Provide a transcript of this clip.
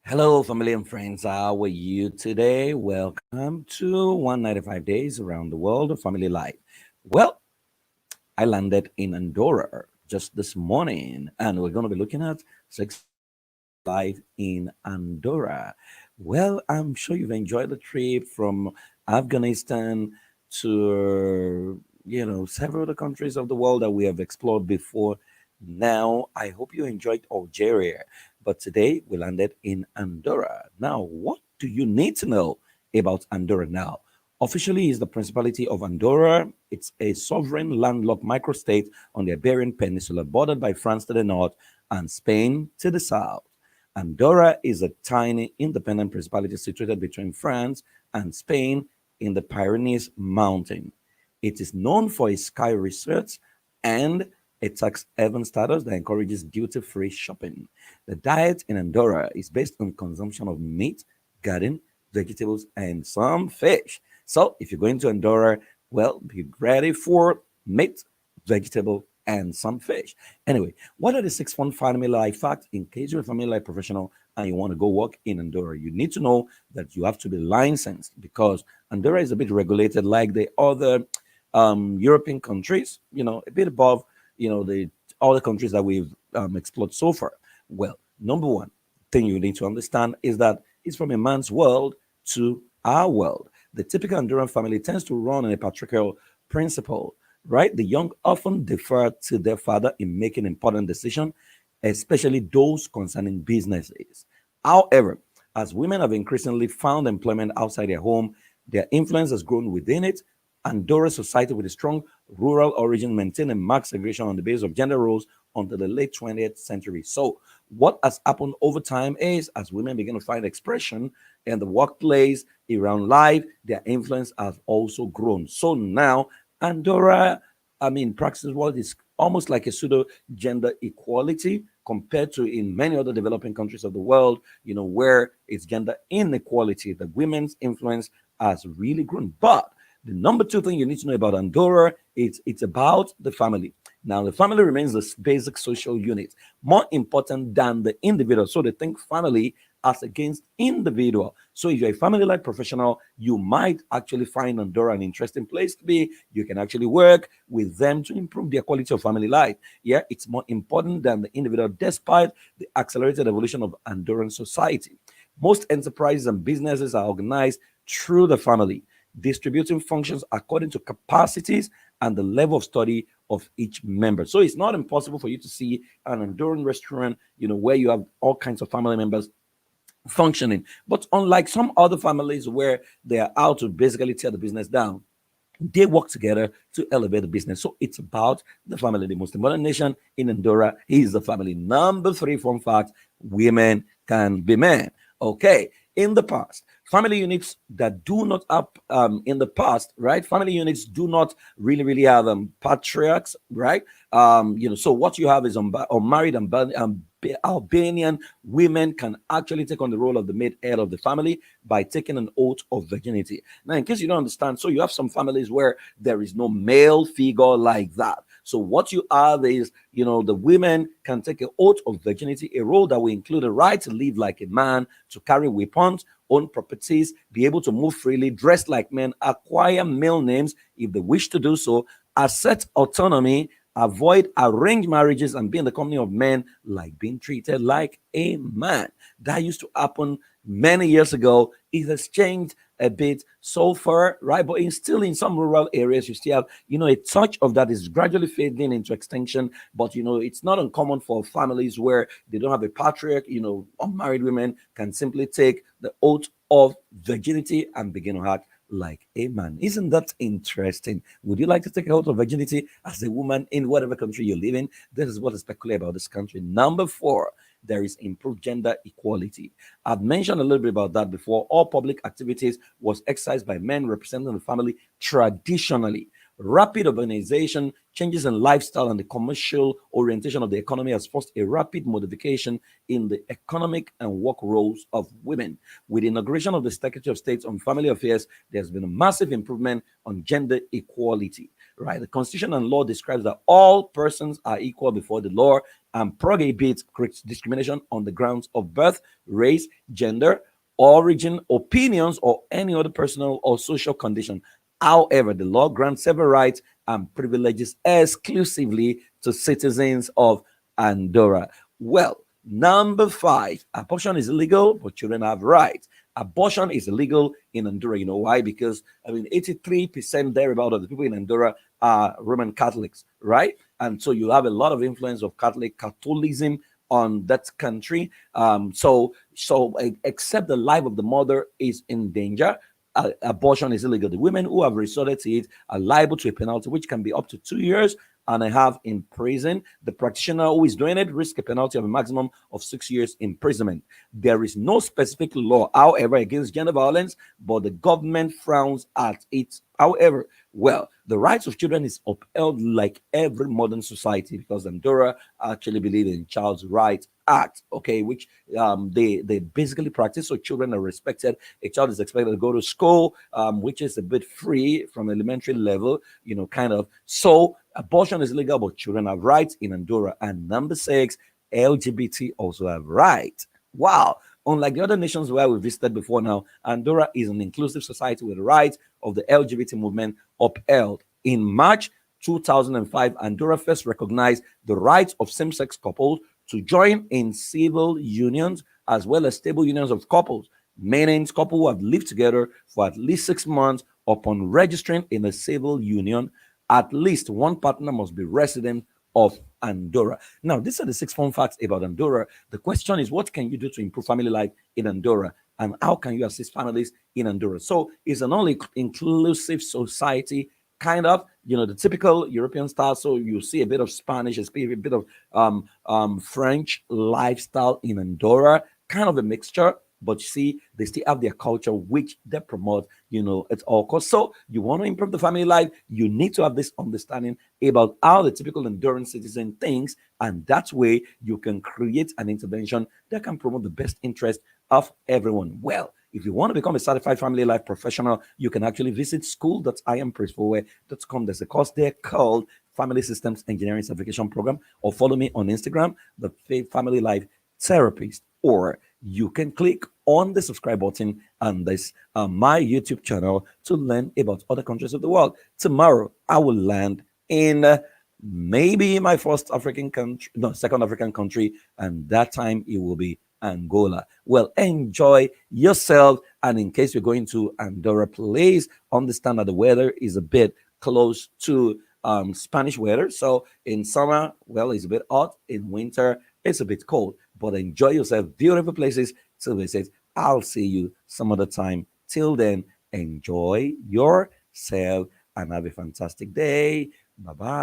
Hello, family and friends. How are you today? Welcome to 195 Days Around the World of Family Life. Well, I landed in Andorra just this morning, and we're going to be looking at 6 months of family life in Andorra. Well, I'm sure you've enjoyed the trip from Afghanistan to, several other countries of the world that we have explored before. Now, I hope you enjoyed Algeria, but today we landed in Andorra. Now, what do you need to know about Andorra now? Officially, is the Principality of Andorra. It's a sovereign landlocked microstate on the Iberian Peninsula, bordered by France to the north and Spain to the south. Andorra is a tiny independent principality situated between France and Spain in the Pyrenees Mountain. It is known for its sky research and a tax haven status that encourages duty-free shopping. The diet in Andorra is based on consumption of meat, garden, vegetables, and some fish. So if you're going to Andorra, well, be ready for meat, vegetable, and some fish. Anyway, what are the 6 fun family life facts in case you're a family life professional and you want to go work in Andorra? You need to know that you have to be licensed because Andorra is a bit regulated like the other European countries, a bit above, the other countries that we've explored so far. Well, number one thing you need to understand is that it's from a man's world to our world. The typical Honduran family tends to run on a patriarchal principle, right? The young often defer to their father in making important decisions, especially those concerning businesses. However, as women have increasingly found employment outside their home, their influence has grown within it. Andorra's society with a strong rural origin maintained a marked segregation on the basis of gender roles until the late 20th century. So, what has happened over time is as women begin to find expression in the workplace, around life, their influence has also grown. So now, Andorra, practices what is almost like a pseudo gender equality compared to in many other developing countries of the world, where it's gender inequality. The women's influence has really grown. But the number two thing you need to know about Andorra is it's about the family. Now, the family remains the basic social unit, more important than the individual. So they think family as against individual. So if you're a family life professional, you might actually find Andorra an interesting place to be. You can actually work with them to improve their quality of family life. Yeah, it's more important than the individual, despite the accelerated evolution of Andorran society. Most enterprises and businesses are organized through the family, distributing functions according to capacities and the level of study of each member. So it's not impossible for you to see an Andorran restaurant, where you have all kinds of family members functioning. But unlike some other families where they are out to basically tear the business down, they work together to elevate the business. So it's about the family. The most important nation in Andorra is the family. Number three, fun fact: women can be men. Okay. In the past, family units that do not up in the past, right? Family units do not really have patriarchs, right? So what you have is unmarried and Albanian women can actually take on the role of the maid head of the family by taking an oath of virginity. Now, in case you don't understand, so you have some families where there is no male figure like that. So what you have is, the women can take an oath of virginity, a role that will include a right to live like a man, to carry weapons, own properties, be able to move freely, dress like men, acquire male names if they wish to do so, assert autonomy, avoid arranged marriages, and be in the company of men like being treated like a man. That used to happen many years ago. It has changed a bit so far, right? But still in some rural areas, you still have, a touch of that is gradually fading into extinction. But, it's not uncommon for families where they don't have a patriarch, unmarried women can simply take the oath of virginity and begin to act like a man. Isn't that interesting? Would you like to take a oath of virginity as a woman in whatever country you live in? This is what is peculiar about this country. Number four, there is improved gender equality. I've mentioned a little bit about that before. All public activities was exercised by men representing the family traditionally. Rapid urbanization, changes in lifestyle, and the commercial orientation of the economy has forced a rapid modification in the economic and work roles of women. With the inauguration of the Secretary of State on Family Affairs, there's been a massive improvement on gender equality. right? The Constitution and law describes that all persons are equal before the law and prohibits discrimination on the grounds of birth, race, gender, origin, opinions, or any other personal or social condition. However, the law grants several rights and privileges exclusively to citizens of Andorra. Well, number five, abortion is illegal, but children have rights. Abortion is illegal in Andorra. You know why? Because I mean, 83% thereabout of the people in Andorra are Roman Catholics, right? And so you have a lot of influence of Catholicism on that country. Except the life of the mother is in danger, abortion is illegal. The women who have resorted to it are liable to a penalty, which can be up to 2 years and a half in prison. The practitioner who is doing it risks a penalty of a maximum of 6 years imprisonment. There is no specific law, however, against gender violence, but the government frowns at it. However, well, the rights of children is upheld like every modern society because Andorra actually believe in Child's Rights Act, okay, which they basically practice. So children are respected. A child is expected to go to school, which is a bit free from elementary level, kind of. So abortion is legal, but children have rights in Andorra. And number six, LGBT also have rights. Wow. Unlike the other nations where we visited before now, Andorra is an inclusive society with the rights of the LGBT movement upheld. In March 2005, Andorra first recognized the rights of same-sex couples to join in civil unions as well as stable unions of couples, meaning couples who have lived together for at least 6 months. Upon registering in a civil union, at least one partner must be resident of Andorra. Now, these are the 6 fun facts about Andorra. The question is, what can you do to improve family life in Andorra? And how can you assist families in Andorra? So it's an all inclusive society, kind of, the typical European style. So you see a bit of Spanish, a bit of French lifestyle in Andorra, kind of a mixture. But you see, they still have their culture, which they promote, at all costs. So you want to improve the family life, you need to have this understanding about how the typical Honduran citizen thinks, and that way you can create an intervention that can promote the best interest of everyone. Well, if you want to become a certified family life professional, you can actually visit school.iampriestforway.com. There's a course there called Family Systems Engineering Certification Program, or follow me on Instagram, the Family Life Therapist, or you can click on the subscribe button on this my YouTube channel to learn about other countries of the world. Tomorrow, I will land in maybe my first African country, no, second African country, and that time it will be Angola. Well, enjoy yourself. And in case you're going to Andorra, please understand that the weather is a bit close to Spanish weather. So in summer, well, it's a bit hot. In winter, it's a bit cold. But enjoy yourself. Beautiful places to visit. I'll see you some other time. Till then, enjoy yourself and have a fantastic day. Bye bye.